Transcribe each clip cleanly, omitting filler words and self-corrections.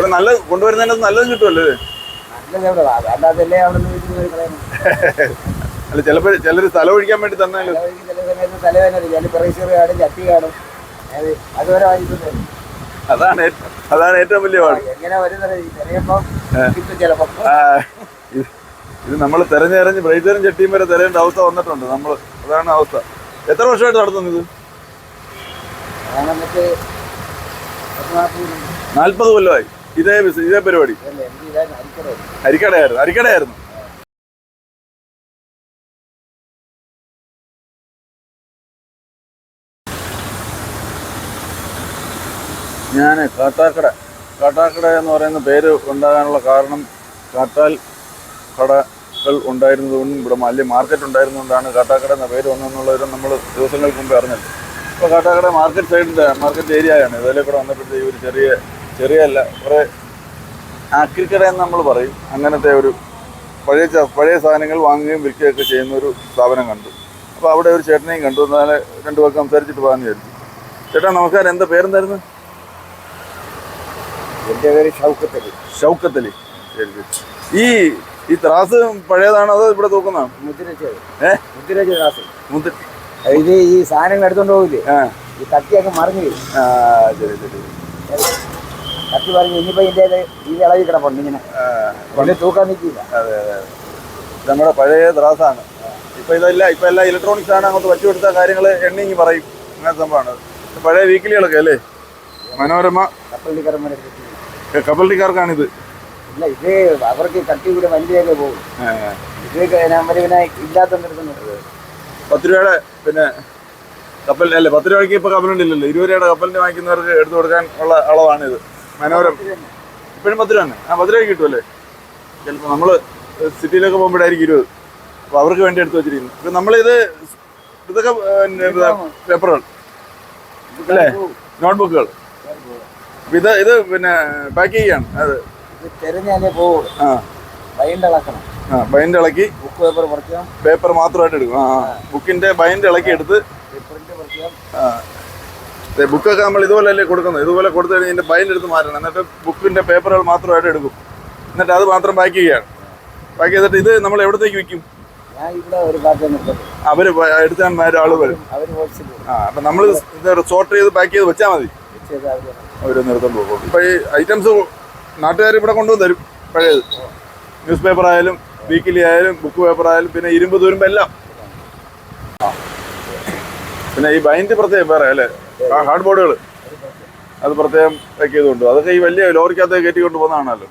ഇവിടെ നല്ല കൊണ്ടുവരുന്നതിനകത്ത് നല്ലതും കിട്ടുമല്ലോ അല്ല ചിലപ്പോൾ ചിലർ സ്ഥലം ഒഴിക്കാൻ വേണ്ടി തന്നാലും അതാണ് ഏറ്റവും വലിയ പാട്. ഇത് നമ്മൾ തെരഞ്ഞെറിഞ്ഞ് ബ്രൈസറും ചട്ടിയും വരെ തിരയേണ്ട അവസ്ഥ വന്നിട്ടുണ്ട് നമ്മൾ. അതാണ് അവസ്ഥ. എത്ര വർഷമായിട്ട് നടത്തുന്നത് ഇത്? 40 കൊല്ലമായി ഇതേ പരിപാടി. അരിക്കടയായിരുന്നു. ഞാൻ കാട്ടാക്കട എന്ന് പറയുന്ന പേര് ഉണ്ടാകാനുള്ള കാരണം കാട്ടാൽ കടകൾ ഉണ്ടായിരുന്നതുകൊണ്ടും ഇവിടെ വലിയ മാർക്കറ്റ് ഉണ്ടായിരുന്നതുകൊണ്ടാണ് കാട്ടാക്കട എന്ന പേര് വന്നെന്നുള്ളത് നമ്മൾ ദിവസങ്ങൾക്ക് മുമ്പ് അറിഞ്ഞത്. ഇപ്പോൾ കാട്ടാക്കട മാർക്കറ്റ് ഏരിയയാണ്. ഇതിലെ കൂടെ വന്നപ്പോഴത്തേക്ക് ഒരു ചെറിയ അല്ല കുറേ ആക്രിക്കട എന്ന് നമ്മൾ പറയും. അങ്ങനത്തെ ഒരു പഴയ സാധനങ്ങൾ വാങ്ങുകയും വിൽക്കുകയൊക്കെ ചെയ്യുന്ന ഒരു സ്ഥാപനം കണ്ടു. അപ്പോൾ അവിടെ ഒരു ചേട്ടനെയും കണ്ടു. എന്നാൽ 2 വാക്ക് സംസാരിച്ചിട്ട് പോകാമെന്ന് വിചാരിച്ചു. ചേട്ടാ നമസ്കാരം. എന്താ പേരെന്തായിരുന്നു? എൻ്റെ പേര് ഷൗക്കത്തലി. ശരി. ഈ ത്രാസ് പഴയതാണോ അതോ ഇവിടെ തൂക്കുന്നതാണോ? ഇത് ഈ സാധനങ്ങൾ എടുത്തോണ്ട് പോകില്ലേ, ഈ കത്തിയൊക്കെ മറിഞ്ഞു വരും. ശരി. കത്തി പറഞ്ഞു ഇനിയിപ്പോ ഇതിന്റെ ഈ ഇളവി കിടപ്പുണ്ട് ഇങ്ങനെ തൂക്കാൻ നിൽക്കില്ല. അതെ നമ്മുടെ പഴയ ത്രാസാണ്. ഇപ്പൊ എല്ലാം ഇലക്ട്രോണിക്സ് ആണ്. അങ്ങോട്ട് വച്ചു കൊടുത്ത കാര്യങ്ങൾ എണ്ണിങ്ങി പറയും. അങ്ങനത്തെ സംഭവമാണ്. പഴയ വീക്കിലികളൊക്കെ അല്ലേ? മനോരമ കപ്പൽട്ടിക്കാർക്കാണിത്. ഇല്ല, ഇത് അവർക്ക് കട്ടി കൂടെ വണ്ടിയൊക്കെ പോകും. ഇത് ഇല്ലാത്തത് 10 രൂപയുടെ പിന്നെ കപ്പൽ അല്ലേ? 10 രൂപയ്ക്ക് ഇപ്പൊ കപ്പലുണ്ടില്ലല്ലോ. 20 രൂപയുടെ കപ്പലിന് വാങ്ങിക്കുന്നവർക്ക് എടുത്തു കൊടുക്കാൻ ഉള്ള അളവാണിത്. മനോരമ ഇപ്പോഴും 10 രൂപ തന്നെ. 10 രൂപയ്ക്ക് കിട്ടുമല്ലേ? ചിലപ്പോൾ നമ്മൾ സിറ്റിയിലൊക്കെ പോകുമ്പോഴായിരിക്കും 20. അപ്പോൾ അവർക്ക് വേണ്ടി എടുത്ത് വെച്ചിരിക്കുന്നു. ഇപ്പം നമ്മളിതൊക്കെ പേപ്പറുകൾ അല്ലേ, നോട്ട്ബുക്കുകൾ. ഇത് പിന്നെ പാക്ക് ചെയ്യാണ്. അത് ബൈൻഡ് ഇളക്കി പേപ്പർ മാത്രമായിട്ട് എടുക്കും. ബുക്കിന്റെ ബൈൻഡ് ഇളക്കി എടുത്ത് ബുക്കൊക്കെ നമ്മൾ ഇതുപോലെയല്ലേ കൊടുക്കുന്നത്. ഇതുപോലെ കൊടുത്തു കഴിഞ്ഞാൽ ഇതിന്റെ ബൈൻഡ് എടുത്ത് മാറ്റണം. എന്നിട്ട് ബുക്കിന്റെ പേപ്പറുകൾ മാത്രമായിട്ട് എടുക്കും. എന്നിട്ട് അത് മാത്രം പാക്ക് ചെയ്യാണ്. പാക്ക് ചെയ്തിട്ട് ഇത് നമ്മൾ എവിടത്തേക്ക് വിൽക്കും? അവര് എടുത്താൽ ആള് വരും. അപ്പൊ നമ്മൾ സോർട്ട് ചെയ്ത് പാക്ക് ചെയ്ത് വെച്ചാൽ മതി. അവര് നിർത്തം പോകും. ഇപ്പൊ ഈ ഐറ്റംസ് നാട്ടുകാർ ഇവിടെ കൊണ്ടുവന്ന് തരും. പഴയത് ന്യൂസ് പേപ്പർ ആയാലും വീക്കിലി ആയാലും ബുക്ക് പേപ്പർ ആയാലും പിന്നെ ഇരുമ്പ് തുരുമ്പ് എല്ലാം. പിന്നെ ഈ ബൈൻഡ് പ്രത്യേകം വേറെ അല്ലേ? ഹാർഡ് ബോർഡുകൾ അത് പ്രത്യേകം പാക്ക് ചെയ്തുകൊണ്ട് അതൊക്കെ ഈ വലിയ ലോറിക്കകത്ത് കയറ്റിക്കൊണ്ട് പോകുന്നതാണല്ലോ.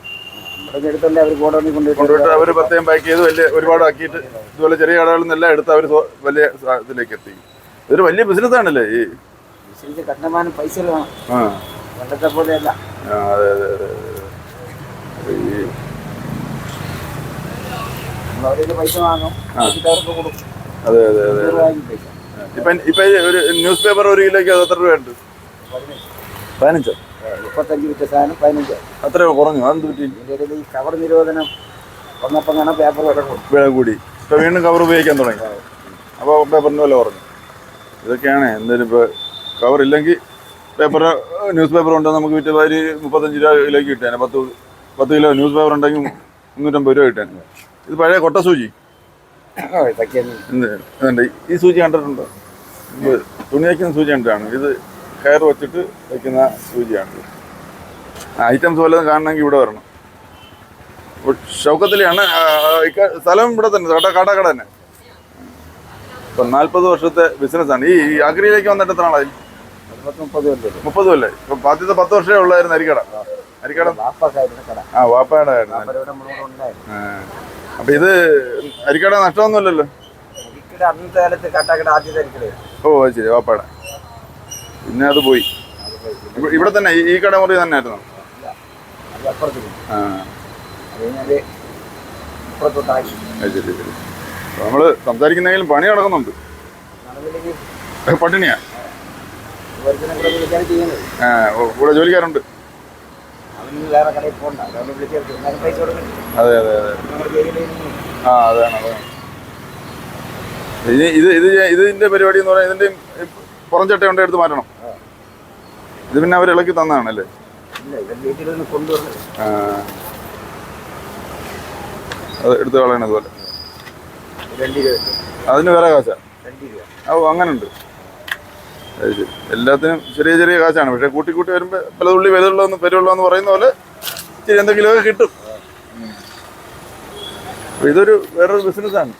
കൊണ്ടുപോയിട്ട് അവർ പ്രത്യേകം പാക്ക് ചെയ്ത് ഒരുപാട് ആക്കിയിട്ട് ഇതുപോലെ ചെറിയ കടകളിൽ നിന്നെല്ലാം എടുത്ത് അവർ വലിയ ഇതിലേക്ക് എത്തിക്കും. ഇതൊരു വലിയ ബിസിനസ് ആണല്ലേ ഈ ഇപ്പൊ ഒരു ന്യൂസ് പേപ്പർ 1 കിലോയ്ക്ക് അത് എത്ര രൂപയുണ്ട്? 15. 15 അത്രയോ കുറഞ്ഞു? അതെന്ത് പറ്റി? ഈ കവർ നിരോധനം വന്നപ്പോഴാണ് പേപ്പർ വില കൂടി. ഇപ്പൊ വീണ്ടും കവർ ഉപയോഗിക്കാൻ തുടങ്ങി. അപ്പോൾ പേപ്പറിന് വില കുറഞ്ഞു. ഇതൊക്കെയാണ്. എന്തായാലും ഇപ്പോൾ കവർ ഇല്ലെങ്കിൽ ന്യൂസ് പേപ്പർ ഉണ്ടെങ്കിൽ നമുക്ക് വിറ്റ് 35 രൂപ കിലോയ്ക്ക് കിട്ടാൻ. 10 കിലോ ന്യൂസ് പേപ്പർ ഉണ്ടെങ്കിൽ 350 രൂപ കിട്ടാൻ. ഇത് പഴയ കൊട്ട സൂചി. ഈ സൂചി കണ്ടിട്ടുണ്ടോ? തുണി വയ്ക്കുന്ന സൂചി കണ്ടിട്ടാണ്. ഇത് കയർ വെച്ചിട്ട് വയ്ക്കുന്ന സൂചിയാണ്. ഐറ്റംസ് വല്ലതും കാണണമെങ്കിൽ ഇവിടെ വരണം. ഷൗക്കത്തിലാണ് സ്ഥലം. ഇവിടെ തന്നെ കാട്ടാക്കട തന്നെ. ഇപ്പം 40 വർഷത്തെ ബിസിനസ്സാണ്. ഈ അഗ്രിയിലേക്ക് വന്നിട്ട് എത്ര നാളായി? 30 കൊല്ലേ. ഇപ്പം ആദ്യത്തെ 10 വർഷമേ ഉള്ളായിരുന്നു അരിക്കട. വാപ്പയുടെ ആയിരുന്നു. അപ്പൊ ഇത് അരിക്കട നഷ്ടമൊന്നുമില്ലല്ലോ? അന്നത്തെ കാലത്ത് കാട്ടാക്കട ആദ്യത്തെ അരിക്കട. ഓ അത് ശരി. വാപ്പയുടെ പിന്നെ അത് പോയി. ഇവിടെ തന്നെ ഈ കടമുറി തന്നെ ആയിരുന്നു. ശരി. നമ്മള് സംസാരിക്കുന്നെങ്കിലും പണി നടക്കുന്നുണ്ട്. പട്ടിണിയാ? കൂടെ ജോലിക്കാരുണ്ട്. അതെ. അതാണ്. ഇതിന്റെ പരിപാടി എന്ന് പറഞ്ഞാൽ ഇതിന്റെ പുറം ചട്ട കൊണ്ട് എടുത്ത് മാറ്റണം. ഇത് പിന്നെ അവർ ഇളക്കി തന്നതാണല്ലേ? ഇല്ല ഇവർ വീട്ടിൽ നിന്ന് കൊണ്ടുവന്നത് അത് എടുത്ത് കളയണം ഇതുപോലെ. 2 രൂപ. അതിന് വേറെ കാശാ? 2 രൂപ. ഓ അങ്ങനെ ഉണ്ട്. അത് ശരി. എല്ലാത്തിനും ചെറിയ ചെറിയ കാശാണ്. പക്ഷെ കൂട്ടി കൂട്ടി വരുമ്പോൾ പല തുള്ളി വരുള്ളൂ പറയുന്ന പോലെ ഇച്ചിരി എന്തെങ്കിലുമൊക്കെ കിട്ടും. ഇതൊരു വേറൊരു ബിസിനസ്സാണ്,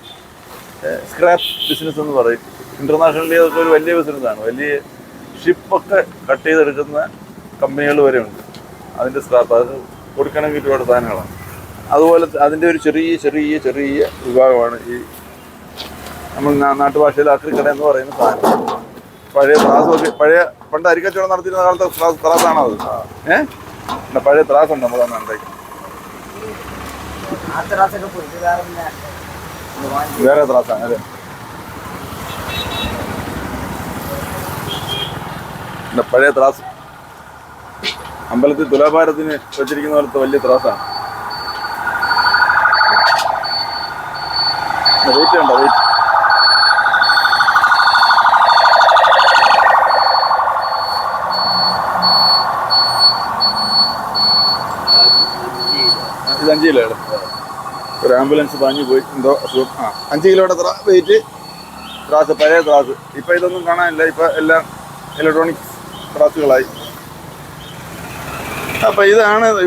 സ്ക്രാപ്പ് ബിസിനസ് എന്ന് പറയും. ഇന്റർനാഷണലി അതൊക്കെ ഒരു വലിയ ബിസിനസ്സാണ്. വലിയ ഷിപ്പൊക്കെ കട്ട് ചെയ്തെടുക്കുന്ന കമ്പനികൾ വരെ ഉണ്ട്. അതിൻ്റെ സ്ക്രാപ്പ് അത് കൊടുക്കണമെങ്കിൽ ഒരുപാട് സാധനങ്ങളാണ്. അതുപോലെ അതിൻ്റെ ഒരു ചെറിയ ചെറിയ ചെറിയ വിഭാഗമാണ് ഈ നമ്മൾ നാട്ടുഭാഷയിൽ ആക്രിക്കട എന്ന് പറയുന്ന സാധനം. പഴയ ത്രാസൊക്കെ പണ്ട് അരിക്കച്ചവടം നടത്തിയിരുന്ന കാലത്തെ ത്രാസാണോ അത്? പഴയ ത്രാസുണ്ട് നമ്മളന്ന് ഉണ്ടാക്കി. വേറെ ത്രാസാണ് അല്ലേ? പഴയ ത്രാസ് അമ്പലത്തിൽ തുലാഭാരത്തിന് വെച്ചിരിക്കുന്ന പോലത്തെ വലിയ ത്രാസാണ്. വെയിറ്റ് ഉണ്ടോ? വെയിറ്റ് ഇത് 5 കിലോ. ഒരു ആംബുലൻസ് പാഞ്ഞു പോയി എന്തോ അസുഖം. 5 കിലോയുടെ വെയിറ്റ് ത്രാസ്, പഴയ ത്രാസ്. ഇപ്പം ഇതൊന്നും കാണാനില്ല. ഇപ്പം എല്ലാം ഇലക്ട്രോണിക്സ് ത്രാസുകളായി. അപ്പം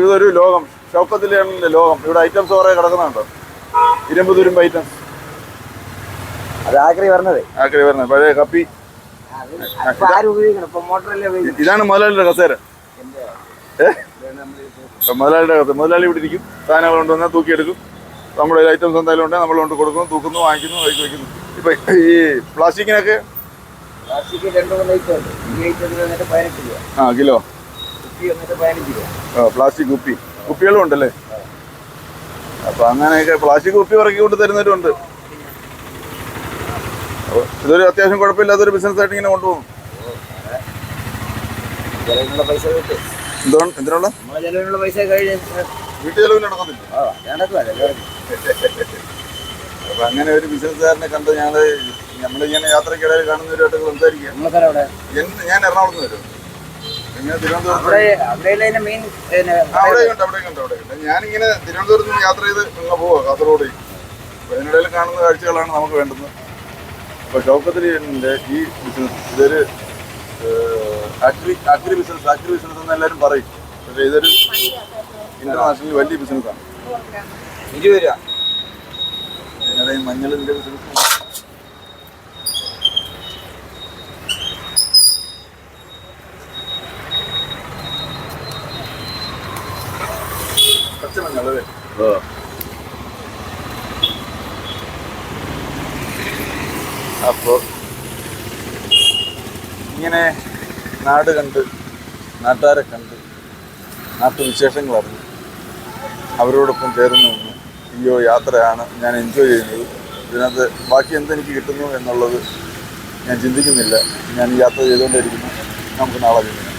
ഇതൊരു ലോകം, ഷൗക്കത്തിലെ ലോകം. ഇവിടെ ഐറ്റംസ് കുറേ കിടക്കുന്നുണ്ടോ? ഇരുമ്പ് തുരുമ്പ് ഐറ്റംസ്. അത് ആക്രി പറഞ്ഞത് പഴയ കപ്പി. ഇതാണ് മുതലാളിയുടെ കസേര. മുതലാളിയുടെ കസേര. മുതലാളി ഇവിടെ ഇരിക്കും, സാധനങ്ങൾ കൊണ്ടുവന്നാൽ തൂക്കിയെടുക്കും. നമ്മുടെ ഐറ്റംസ് എന്തായാലും ഉണ്ടെങ്കിൽ നമ്മൾ കൊണ്ട് കൊടുക്കുന്നു, തൂക്കുന്നു, വാങ്ങിക്കുന്നു, വയ്ക്കുന്നു. ഇപ്പൊ ഈ പ്ലാസ്റ്റിക്കിനൊക്കെ കിലോ. പ്ലാസ്റ്റിക് കുപ്പികളും ഉണ്ടല്ലേ? അപ്പൊ അങ്ങനെയൊക്കെ പ്ലാസ്റ്റിക് കുപ്പി ഇറക്കി കൊണ്ട് തരുന്നവരുണ്ട്. ഇതൊരു അത്യാവശ്യം കുഴപ്പമില്ലാത്തൊരു ബിസിനസ് ആയിട്ട് ഇങ്ങനെ കൊണ്ടുപോകും. എന്തിനുള്ള പൈസ വീട്ടു ചെലവിൽ നടക്കത്തില്ല. അപ്പൊ അങ്ങനെ ഒരു ബിസിനസ്സുകാരനെ കണ്ട് നമ്മളിങ്ങനെ യാത്രക്കിടയിൽ കാണുന്നവരുമായിട്ട് സംസാരിക്കുക. ഞാൻ എറണാകുളത്ത് വരും. ഇങ്ങനെ അവിടെ ഞാനിങ്ങനെ തിരുവനന്തപുരത്ത് നിന്ന് യാത്ര ചെയ്ത് നിങ്ങൾ പോവാ കാസർഗോഡ്. അപ്പൊ അതിനിടയിൽ കാണുന്ന കാഴ്ചകളാണ് നമുക്ക് വേണ്ടത്. അപ്പൊ ഷൗക്കത്തിൻ്റെ ഈ ബിസിനസ് ഇതൊരു അഗ്രി ബിസിനസ് എന്ന് എല്ലാവരും പറയും. പക്ഷേ ഇതൊരു ഇന്റർനാഷണലി വലിയ ബിസിനസ്സാണ്. 20 രൂപ. ഇതിനിടയിൽ മഞ്ഞളിൻ്റെ ബിസിനസ്. പച്ചമഞ്ഞളല്ലേ? അപ്പോൾ ഇങ്ങനെ നാട് കണ്ട്, നാട്ടുകാരെ കണ്ട്, നാട്ടുവിശേഷങ്ങൾ അറിഞ്ഞു, അവരോടൊപ്പം ചേർന്ന് നിന്ന് അയ്യോ യാത്രയാണ് ഞാൻ എൻജോയ് ചെയ്യുന്നത്. ഇതിനകത്ത് ബാക്കി എന്തെനിക്ക് കിട്ടുന്നു എന്നുള്ളത് ഞാൻ ചിന്തിക്കുന്നില്ല. ഞാൻ യാത്ര ചെയ്തുകൊണ്ടേയിരിക്കുന്നു. നമുക്ക് നാളെ ചിന്തിക്കാം.